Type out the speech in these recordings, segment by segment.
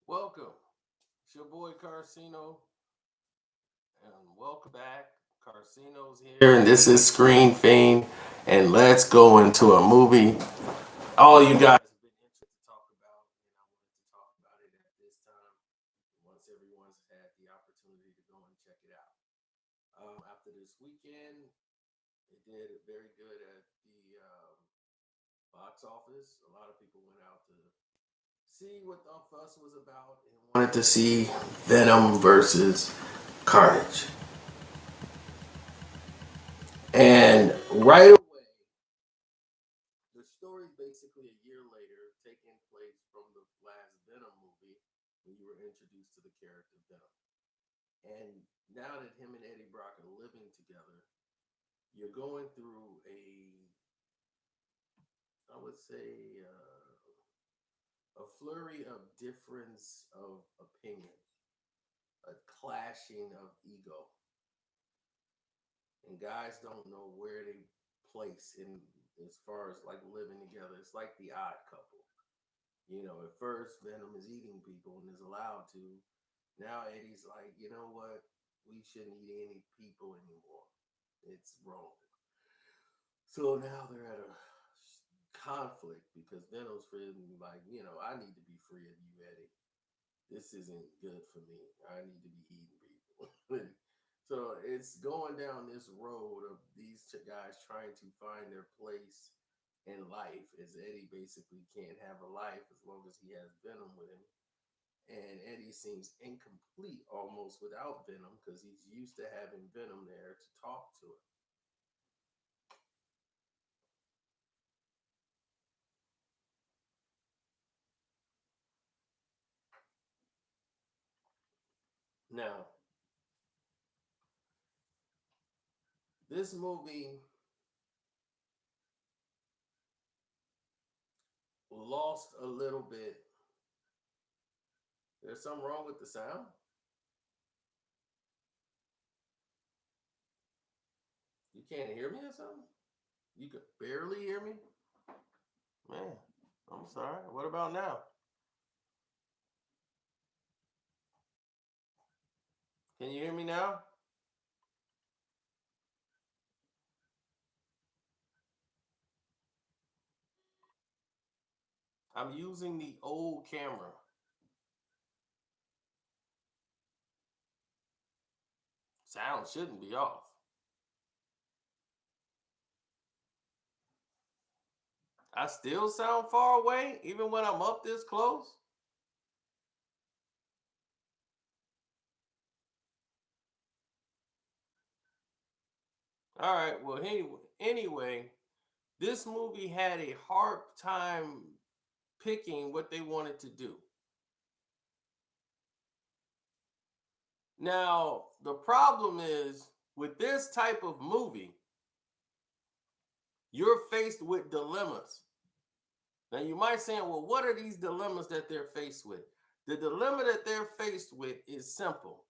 Welcome. It's your boy Carcino, and welcome back. Carcino's here, and this is Screen Fiend, and let's go into a movie all you guys have been interested to talk about, and I wanted to talk about it at this time once everyone's had the opportunity to go and check it out. After this weekend, it did very good at the box office. A lot of people went out to see what the fuss was about and wanted to see Venom versus Carnage. And right away, the story's basically a year later, taking place from the last Venom movie when you were introduced to the character Venom. And now that him and Eddie Brock are living together, you're going through I would say, a flurry of difference of opinion, a clashing of ego, and guys don't know where they place in as far as like living together. It's like the odd couple. At first Venom is eating people and is allowed to. Now Eddie's like, you know what? We shouldn't eat any people anymore. It's wrong. So now they're at a conflict because Venom's feeling like, I need to be free of you, Eddie. This isn't good for me. I need to be eating people. So it's going down this road of these guys trying to find their place in life, as Eddie basically can't have a life as long as he has Venom with him. And Eddie seems incomplete almost without Venom because he's used to having Venom there to talk to him. Now, this movie lost a little bit. There's something wrong with the sound? You can't hear me or something? You could barely hear me? Man, I'm sorry. What about now? Can you hear me now? I'm using the old camera. Sound shouldn't be off. I still sound far away, even when I'm up this close. All right. Well, anyway, this movie had a hard time picking what they wanted to do. Now, the problem is with this type of movie, you're faced with dilemmas. Now, you might say, well, what are these dilemmas that they're faced with? The dilemma that they're faced with is simple.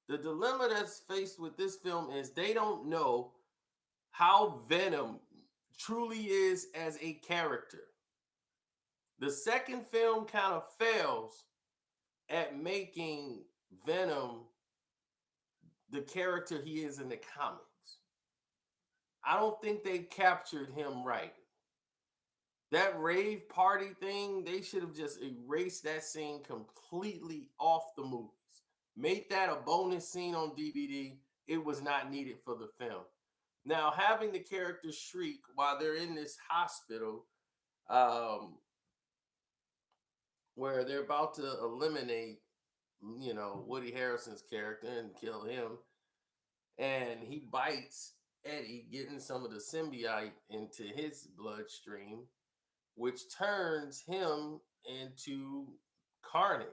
The dilemma that's faced with this film is they don't know how Venom truly is as a character. The second film kind of fails at making Venom the character he is in the comics. I don't think they captured him right. That rave party thing, they should have just erased that scene completely off the movies. Made that a bonus scene on DVD. It was not needed for the film. Now, having the character Shriek while they're in this hospital, um, where they're about to eliminate, Woody Harrelson's character and kill him, and he bites Eddie, getting some of the symbiote into his bloodstream, which turns him into Carnage.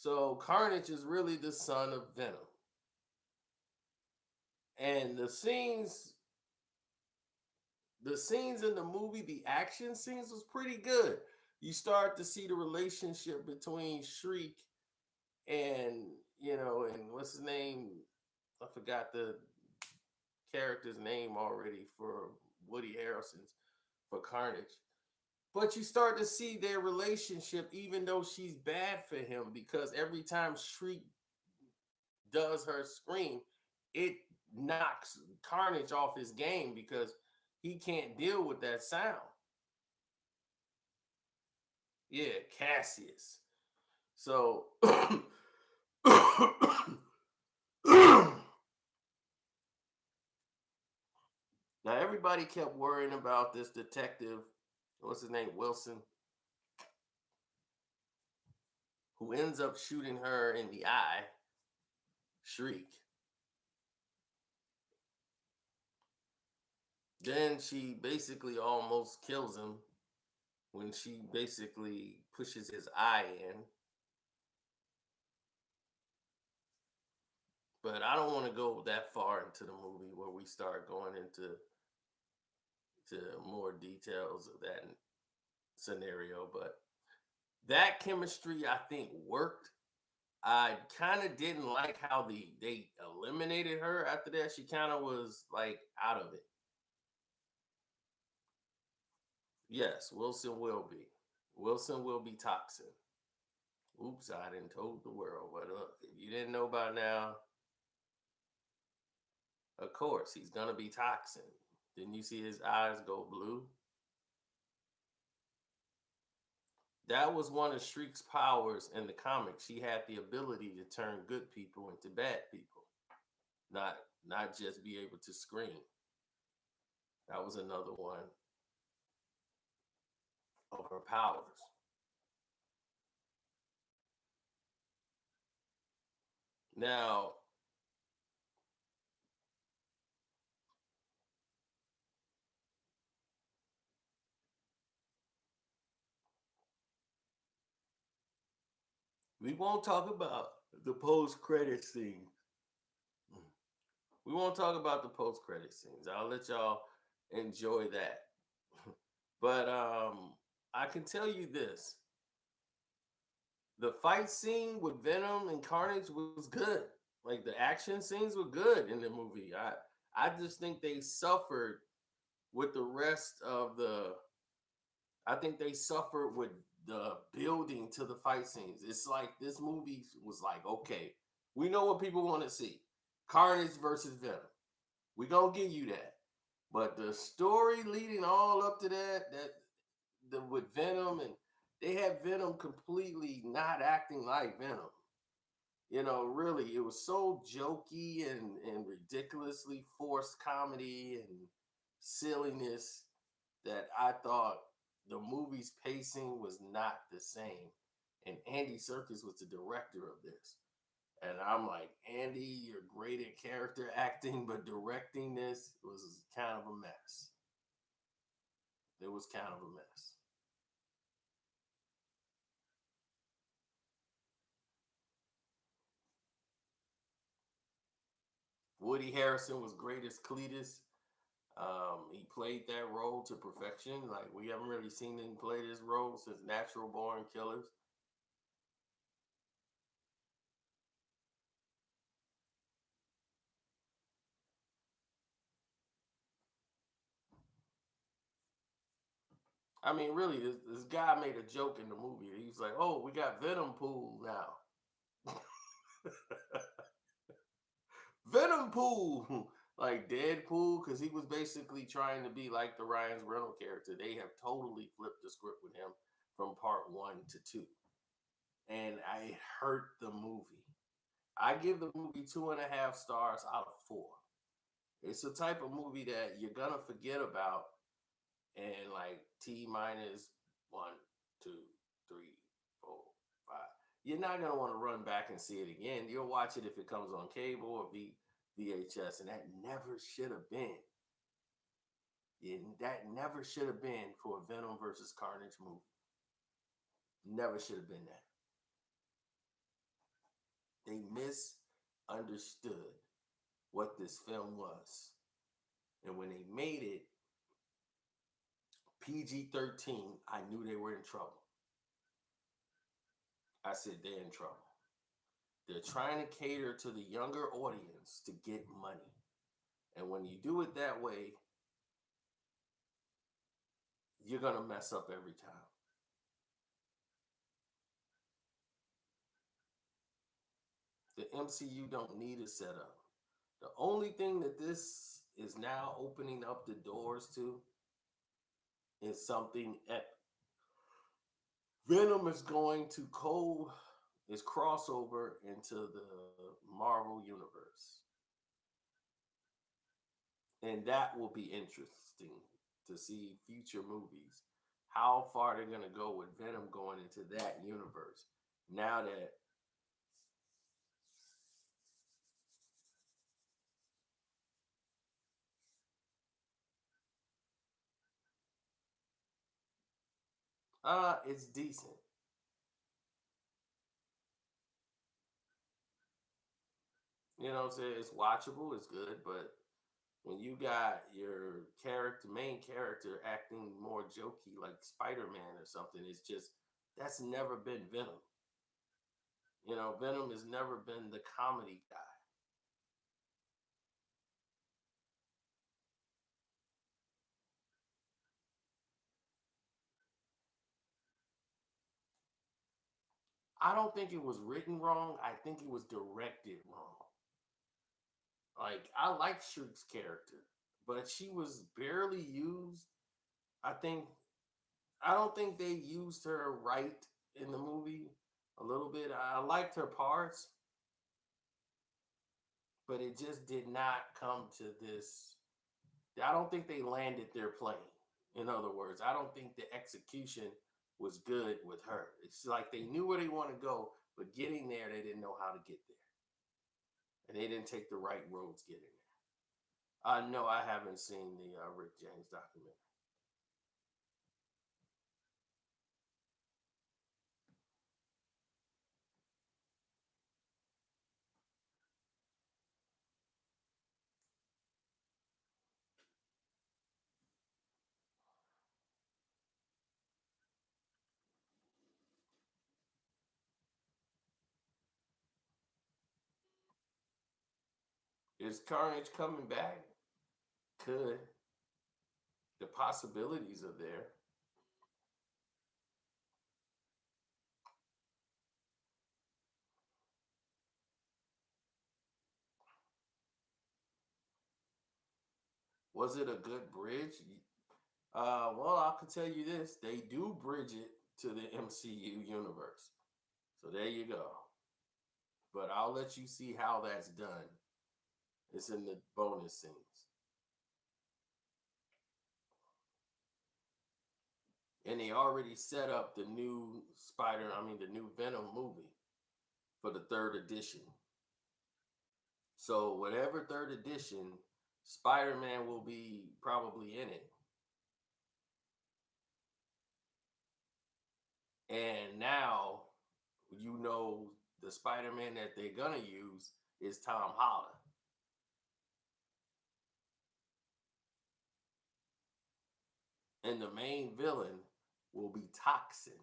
So Carnage is really the son of Venom. And the scenes in the movie, the action scenes was pretty good. You start to see the relationship between Shriek and, and what's his name? I forgot the character's name already for Woody Harrelson's for Carnage. But you start to see their relationship, even though she's bad for him, because every time Shriek does her scream, it knocks Carnage off his game because he can't deal with that sound. Yeah, Cassius. So now everybody kept worrying about this detective, what's his name, Wilson, who ends up shooting her in the eye, Shriek. Then she basically almost kills him when she basically pushes his eye in. But I don't want to go that far into the movie where we start going into more details of that scenario. But that chemistry, I think, worked. I kind of didn't like how they eliminated her after that. She kind of was like out of it. Yes, Wilson will be. Wilson will be Toxin. Oops, I didn't told the world. But look, if you didn't know by now, of course he's gonna be Toxin. Didn't you see his eyes go blue? That was one of Shriek's powers in the comics. She had the ability to turn good people into bad people, not not just be able to scream. That was another one of her powers. Now, we won't talk about the post credit scene. We won't talk about the post credit scenes. I'll let y'all enjoy that. But I can tell you this: the fight scene with Venom and Carnage was good. Like the action scenes were good in the movie. I just think they suffered with the rest of the. I think they suffered with the building to the fight scenes. It's like this movie was like, okay, we know what people want to see: Carnage versus Venom. We gonna give you that. But the story leading all up to that with Venom, and they had Venom completely not acting like Venom. Really, it was so jokey and ridiculously forced comedy and silliness that I thought the movie's pacing was not the same. And Andy Serkis was the director of this. And I'm like, Andy, you're great at character acting, but directing this was kind of a mess. It was kind of a mess. Woody Harrison was great as Cletus. He played that role to perfection. Like we haven't really seen him play this role since Natural Born Killers. I mean, really, this guy made a joke in the movie. He's like, "Oh, we got Venom Pool now." Venom Pool, like Deadpool, because he was basically trying to be like the Ryan's Reynolds character. They have totally flipped the script with him from part one to two, and I hurt the movie. I give the movie 2.5 stars out of four. It's a type of movie that you're gonna forget about, and like T minus one, two, three, 4, 5. You're not gonna want to run back and see it again. You'll watch it if it comes on cable or VHS, and that never should have been. That never should have been for a Venom versus Carnage movie. Never should have been that. They misunderstood what this film was, and when they made it PG-13, I knew they were in trouble. I said they're in trouble. They're trying to cater to the younger audience to get money. And when you do it that way, you're gonna mess up every time. The MCU don't need a setup. The only thing that this is now opening up the doors to is something epic. Venom is going to is crossover into the Marvel universe, and that will be interesting to see future movies. How far they're gonna go with Venom going into that universe. Now that it's decent. You know what I'm saying? It's watchable, it's good, but when you got your main character acting more jokey like Spider-Man or something, it's just that's never been Venom. You know, Venom has never been the comedy guy. I don't think it was written wrong. I think it was directed wrong. Like I like Shriek's character, but she was barely used. I think I don't think they used her right in the movie a little bit. I liked her parts, but it just did not come to this. I don't think they landed their plane. In other words, I don't think the execution was good with her. It's like they knew where they want to go, but getting there, they didn't know how to get there. And they didn't take the right roads getting there. No, I haven't seen the Rick James documentary. Is Carnage coming back? Could. The possibilities are there. Was it a good bridge? Well, I can tell you this: they do bridge it to the MCU universe. So there you go. But I'll let you see how that's done. It's in the bonus scenes, and they already set up the new the new Venom movie for the third edition. So whatever third edition, Spider-Man will be probably in it. And now you know the Spider-Man that they're gonna use is Tom Holland. And the main villain will be Toxin.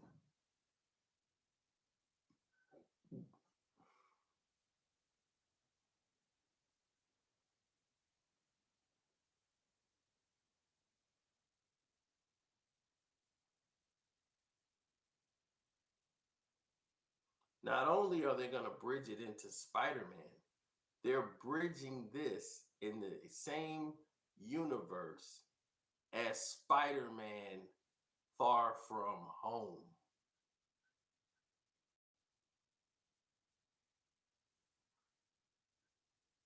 Not only are they going to bridge it into Spider-Man, they're bridging this in the same universe as Spider-Man Far From Home.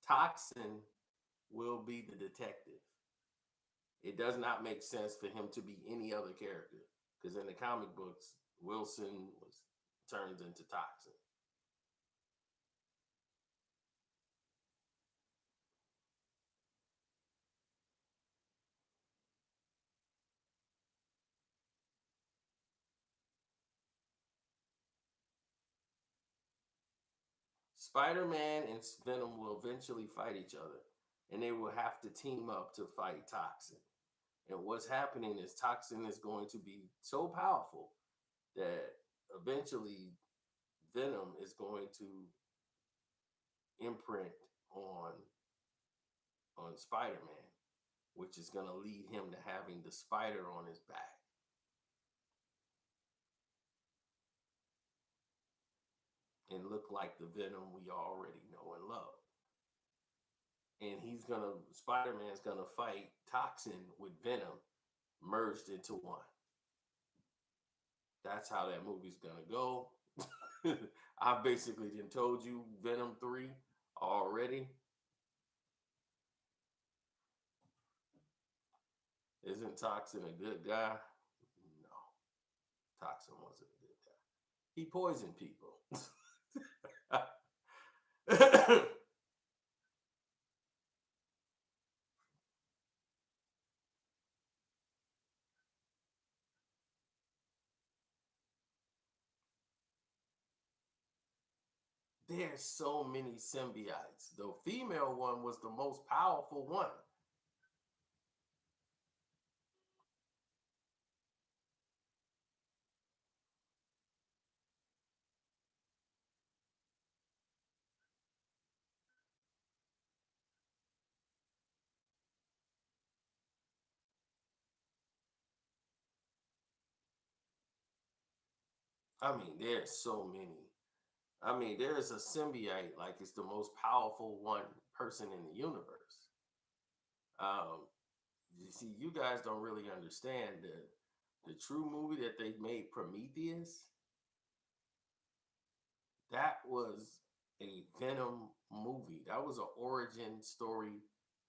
Toxin will be the detective. It does not make sense for him to be any other character because in the comic books, Wilson was turns into Toxin. Spider-Man and Venom will eventually fight each other, and they will have to team up to fight Toxin. And what's happening is Toxin is going to be so powerful that eventually Venom is going to imprint on Spider-Man, which is going to lead him to having the spider on his back. look like the Venom we already know and love. And Spider-Man's gonna fight Toxin with Venom merged into one. That's how that movie's gonna go. I basically done told you Venom 3 already. Isn't Toxin a good guy? No. Toxin wasn't a good guy. He poisoned people. There's so many symbiotes. The female one was the most powerful one. I mean, there's so many. I mean, there's a symbiote like it's the most powerful one person in the universe. Um, you see, you guys don't really understand the true movie that they made, Prometheus. That was a Venom movie. That was an origin story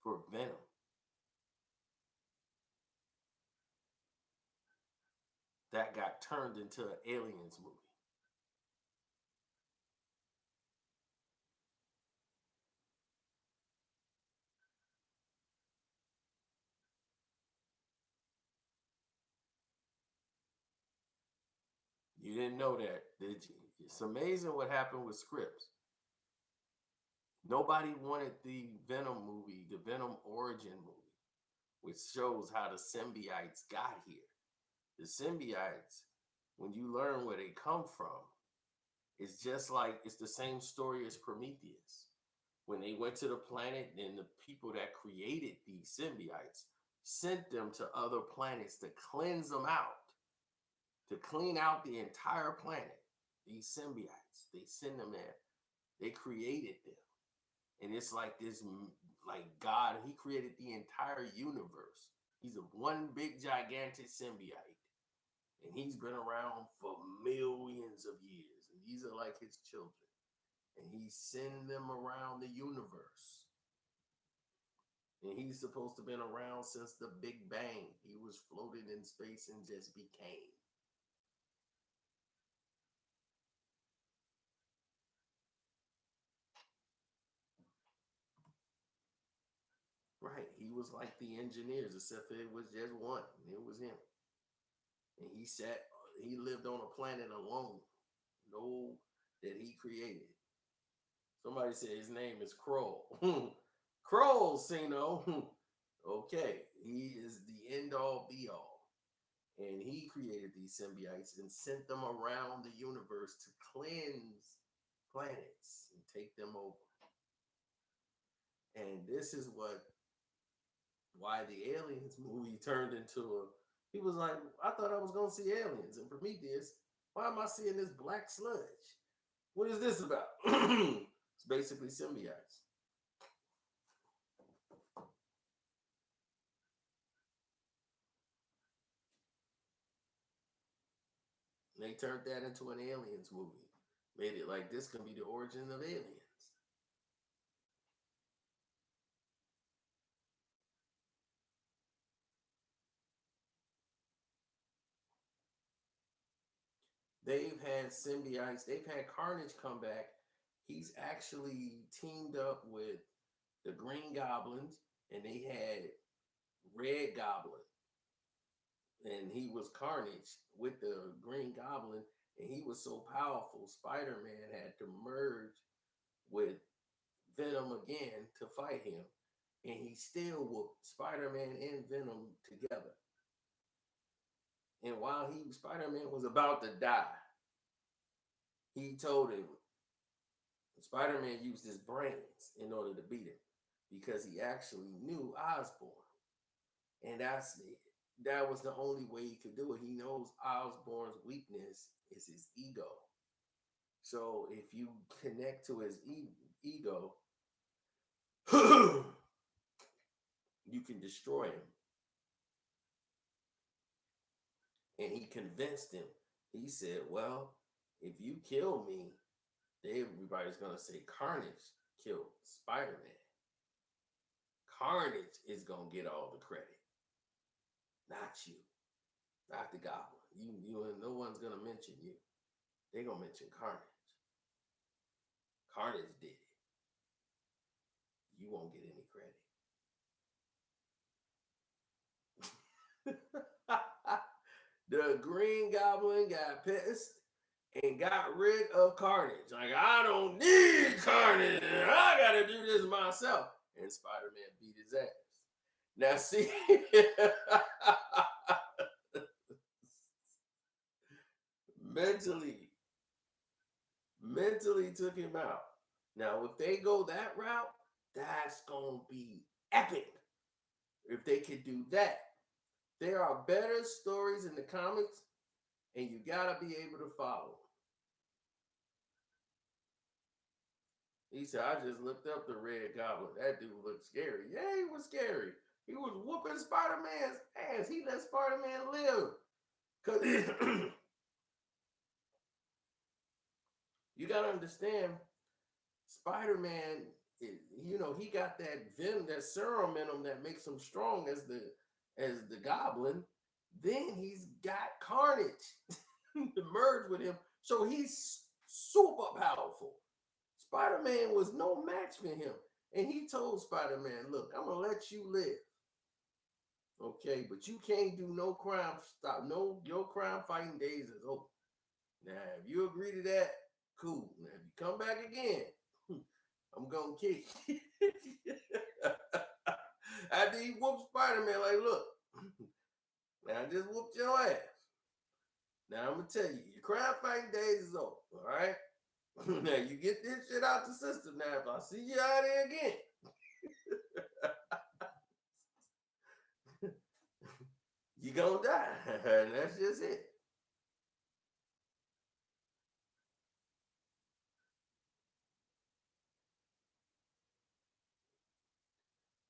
for Venom. That got turned into an Aliens movie. You didn't know that, did you? It's amazing what happened with scripts. Nobody wanted the Venom movie, the Venom origin movie, which shows how the symbiotes got here. The symbiotes, when you learn where they come from, it's just like it's the same story as Prometheus. When they went to the planet, and the people that created these symbiotes sent them to other planets to cleanse them out, to clean out the entire planet. These symbiotes, they send them there. They created them. And it's like this, like God, he created the entire universe. He's a one big gigantic symbiote. And he's been around for millions of years. And these are like his children. And he's sending them around the universe. And he's supposed to have been around since the Big Bang. He was floating in space and just became. Right. He was like the engineers, except it was just one. It was him. And he lived on a planet alone. No, that he created. Somebody said his name is Kroll. Kroll, Sino. Okay. He is the end all be all. And he created these symbiotes and sent them around the universe to cleanse planets and take them over. And this is why the Aliens movie turned into a. He was like, I thought I was gonna see aliens in Prometheus. Why am I seeing this black sludge? What is this about? It's basically symbiotes. They turned that into an aliens movie. Made it like this can be the origin of aliens. They've had symbiotes. They've had Carnage come back. He's actually teamed up with the Green Goblins, and they had Red Goblin, and he was Carnage with the Green Goblin, and he was so powerful. Spider-Man had to merge with Venom again to fight him, and he still whooped Spider-Man and Venom together. And while Spider-Man was about to die, he told him Spider-Man used his brains in order to beat him because he actually knew Osborn, and that was the only way he could do it. He knows Osborn's weakness is his ego, So if you connect to his ego, you can destroy him. And he convinced him. He said, well, if you kill me, everybody's going to say Carnage killed Spider-Man. Carnage is going to get all the credit. Not you. Not the Goblin. No one's going to mention you. They're going to mention Carnage. Carnage did it. You won't get any credit. The Green Goblin got pissed and got rid of Carnage. Like, I don't need Carnage. I got to do this myself. And Spider-Man beat his ass. Now, see, mentally took him out. Now, if they go that route, that's going to be epic. If they could do that. There are better stories in the comics, and you got to be able to follow. He said, I just looked up the Red Goblin. That dude looked scary. Yeah, he was scary. He was whooping Spider-Man's ass. He let Spider-Man live. Because you got to understand, Spider-Man, he got that Venom, that serum in him that makes him strong as the Goblin. Then he's got Carnage to merge with him. So he's super powerful. Spider-Man was no match for him. And he told Spider-Man, look, I'm going to let you live. Okay, but you can't do no crime. Stop. No, your crime fighting days is over. Now, if you agree to that, cool. Now, if you come back again, I'm going to kick you. After he whooped Spider-Man, like, look, now I just whooped your ass. Now, I'm going to tell you, your crime fighting days is over, all right? Now, you get this shit out the system. Now, if I see you out there again, you're going to die. And that's just it.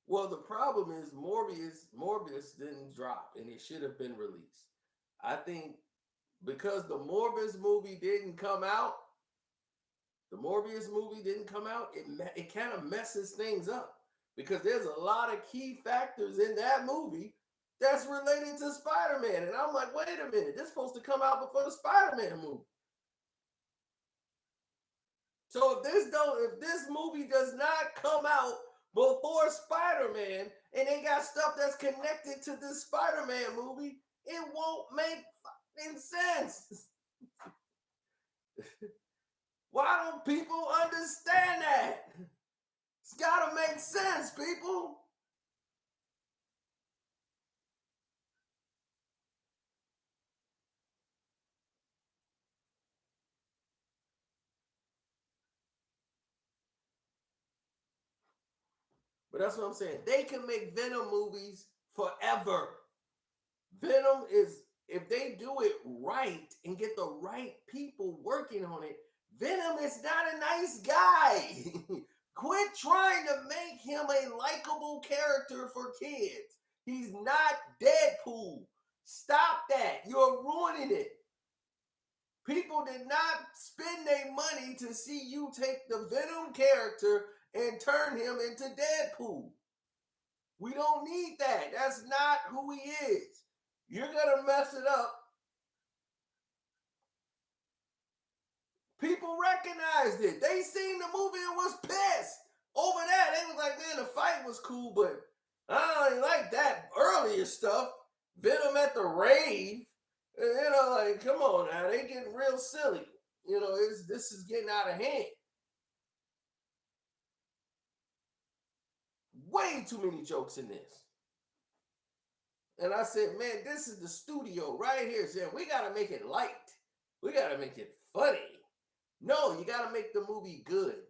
Well, the problem is Morbius didn't drop, and it should have been released. I think because the Morbius movie didn't come out, it kind of messes things up because there's a lot of key factors in that movie that's related to Spider-Man. And I'm like, wait a minute, this is supposed to come out before the Spider-Man movie. So if this movie does not come out before Spider-Man and they got stuff that's connected to this Spider-Man movie, it won't make fucking sense. Why don't people understand that? It's got to make sense, people. But that's what I'm saying. They can make Venom movies forever. Venom is, if they do it right and get the right people working on it, Venom is not a nice guy. Quit trying to make him a likable character for kids. He's not Deadpool. Stop that. You're ruining it. People did not spend their money to see you take the Venom character and turn him into Deadpool. We don't need that. That's not who he is. You're going to mess it up. People recognized it. They seen the movie and was pissed over that. They was like, man, the fight was cool, but I don't like that earlier stuff. Venom at the rave. Like, come on now. They getting real silly. This is getting out of hand. Way too many jokes in this. And I said, man, this is the studio right here saying, we got to make it light. We got to make it funny. No, you got to make the movie good.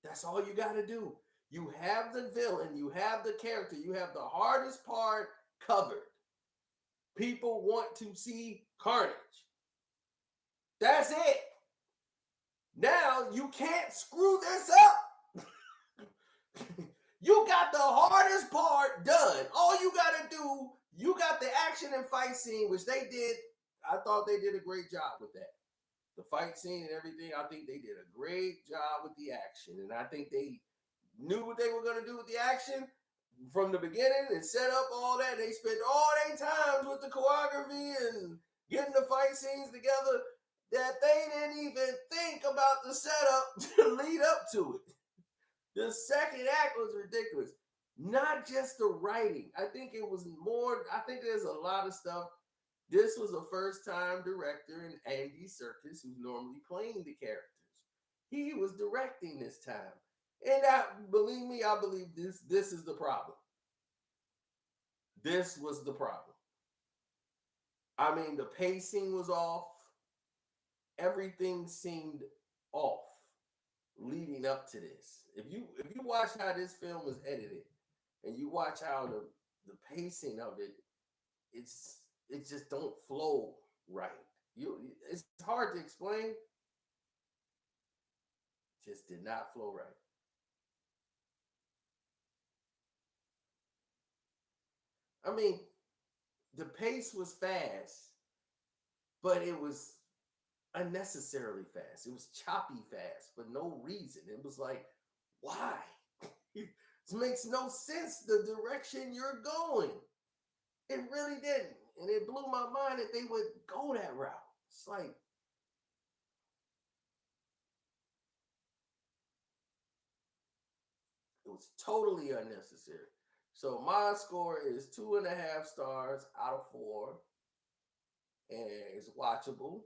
That's all you got to do. You have the villain, you have the character, you have the hardest part covered. People want to see Carnage. That's it. Now you can't screw this up. You got the hardest part done. All you got to do, you got the action and fight scene, which they did. I thought they did a great job with that. The fight scene and everything, I think they did a great job with the action. And I think they knew what they were going to do with the action from the beginning and set up all that. They spent all their times with the choreography and getting the fight scenes together that they didn't even think about the setup to lead up to it. The second act was ridiculous. Not just the writing. I think it was more, I think there's a lot of stuff. This was a first time director in Andy Serkis, who's normally playing the characters. He was directing this time. And believe me, I believe this is the problem. This was the problem. I mean, the pacing was off. Everything seemed off leading up to this. If you watch how this film was edited and you watch how the pacing of it, it just don't flow right. It's hard to explain. Just did not flow right. I mean, the pace was fast, but it was unnecessarily fast. It was choppy fast for no reason. It was like, why? It makes no sense the direction you're going. It really didn't. And it blew my mind that they would go that route. It's like, it was totally unnecessary. So my score is 2.5 stars out of 4. And it's watchable.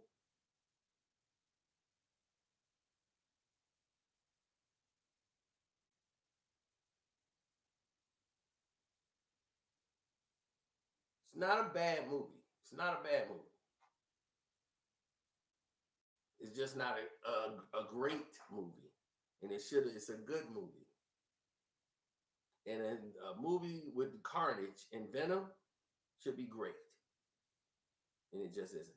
It's not a bad movie. It's not a bad movie. It's just not a great movie. And it's a good movie. And a movie with Carnage and Venom should be great. And it just isn't.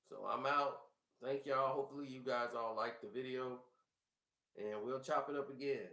So I'm out. Thank y'all. Hopefully you guys all like the video. And we'll chop it up again.